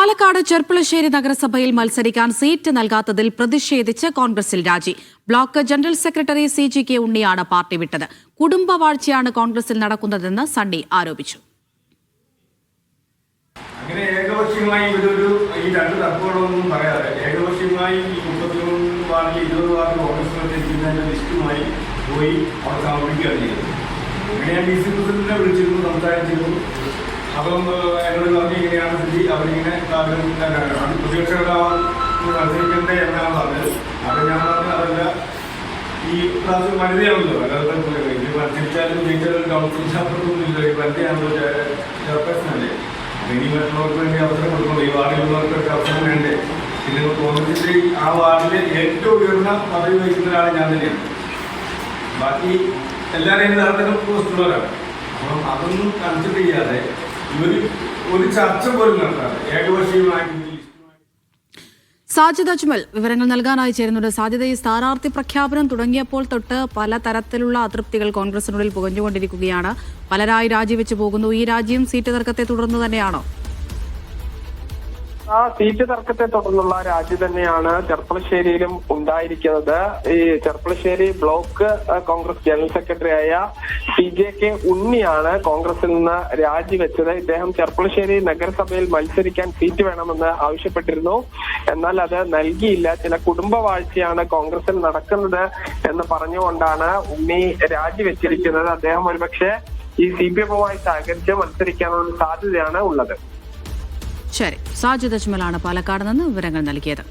പാലക്കാട് ചെർപ്പുളശ്ശേരി നഗരസഭയിൽ മത്സരിക്കാൻ സീറ്റ് നൽകാത്തതിൽ പ്രതിഷേധിച്ച് കോൺഗ്രസിൽ രാജി. ബ്ലോക്ക് ജനറൽ സെക്രട്ടറി CGK ഉണ്ണിയാണ് പാർട്ടി വിട്ടത്. കുടുംബവാഴ്ചയാണ് കോൺഗ്രസിൽ നടക്കുന്നതെന്ന് സണ്ണി ആരോപിച്ചു. അങ്ങനെ ഏകപക്ഷീയമായി ഈ രണ്ട് തർക്കങ്ങളൊന്നും പറയാതെ ഏകപക്ഷീയമായി ഈ 33 വാർഡിൽ 20 വാർഡ് കോൺഗ്രസ് ലിസ്റ്റുമായി പോയി അവർ സമർപ്പിക്കുകയാണ് ചെയ്തത്. അങ്ങനെ ഞാൻ DC പ്രസിഡന്റിനെ വിളിച്ചിരുന്നു, സംസാരിച്ചിരുന്നു. അപ്പം എന്നോട് പറഞ്ഞ് ഇങ്ങനെയാണ് സ്ഥിതി, അവരിങ്ങനെ പ്രതിപക്ഷമാവാൻ മത്സരിക്കണ്ടേ എന്നാണ് പറഞ്ഞത്. അപ്പം ഞാൻ പറഞ്ഞത് അതല്ല, ഈ പ്രാവശ്യം വനിതയാണല്ലോ, അല്ലാതെ മത്സരിച്ചാലും ജയിച്ചാലും കൗൺസിലിൻ്റെ അപ്പുറത്തൊന്നുമില്ല, ഈ വനിതയാണല്ലോ ചെയർപേഴ്സണല്ലേ. ഇനി മറ്റുള്ളവർക്ക് വേണ്ടി അവസരം കൊടുക്കണം, ഈ വാർഡിലുള്ളവർക്കൊക്കെ അവസരം വേണ്ടേ. പിന്നെ കോൺഗ്രസിൻ്റെ ആ വാർഡിലെ ഏറ്റവും ഉയർന്ന പദവി വഹിക്കുന്ന ഒരാൾ ഞാൻ തന്നെയാണ്. ബാക്കി എല്ലാവരെയും തരത്തിലും പോസ്റ്റുള്ളവരാണ്. അപ്പം അതൊന്നും കൺസിഡർ ചെയ്യാതെ ഒരു ചർച്ച പോലും നടത്താതെ ഏകപക്ഷീയമായിട്ട് സാജിദ് അജ്മൽ വിവരങ്ങൾ നൽകാനായി ചേരുന്നുണ്ട്. സാധ്യത ഈ സ്ഥാനാർത്ഥി പ്രഖ്യാപനം തുടങ്ങിയപ്പോൾ തൊട്ട് പല തരത്തിലുള്ള അതൃപ്തികൾ കോൺഗ്രസിനുള്ളിൽ പുകഞ്ഞുകൊണ്ടിരിക്കുകയാണ്. പലരായി രാജിവെച്ചു പോകുന്നു. ഈ രാജിയും സീറ്റ് തർക്കത്തെ തുടർന്ന് തന്നെയാണോ? ആ സീറ്റ് തർക്കത്തെ തുടർന്നുള്ള രാജി തന്നെയാണ് ചെർപ്പുളശ്ശേരിയിലും ഉണ്ടായിരിക്കുന്നത്. ഈ ചെർപ്പുളശ്ശേരി ബ്ലോക്ക് കോൺഗ്രസ് ജനറൽ സെക്രട്ടറിയായ CJK ഉണ്ണിയാണ് കോൺഗ്രസിൽ നിന്ന് രാജിവെച്ചത്. ഇദ്ദേഹം ചെർപ്പുളശ്ശേരി നഗരസഭയിൽ മത്സരിക്കാൻ സീറ്റ് വേണമെന്ന് ആവശ്യപ്പെട്ടിരുന്നു. എന്നാൽ അത് നൽകിയില്ല. ചില കുടുംബവാഴ്ചയാണ് കോൺഗ്രസിൽ നടക്കുന്നത് എന്ന് പറഞ്ഞുകൊണ്ടാണ് ഉണ്ണി രാജിവെച്ചിരിക്കുന്നത്. അദ്ദേഹം ഒരുപക്ഷെ ഈ CPM-വുമായി സഹകരിച്ച് മത്സരിക്കാനുള്ള സാധ്യതയാണ് ഉള്ളത്. ശരി, സാജിദ് അജ്മലാണ് പാലക്കാട് നിന്ന് വിവരങ്ങൾ നൽകിയത്.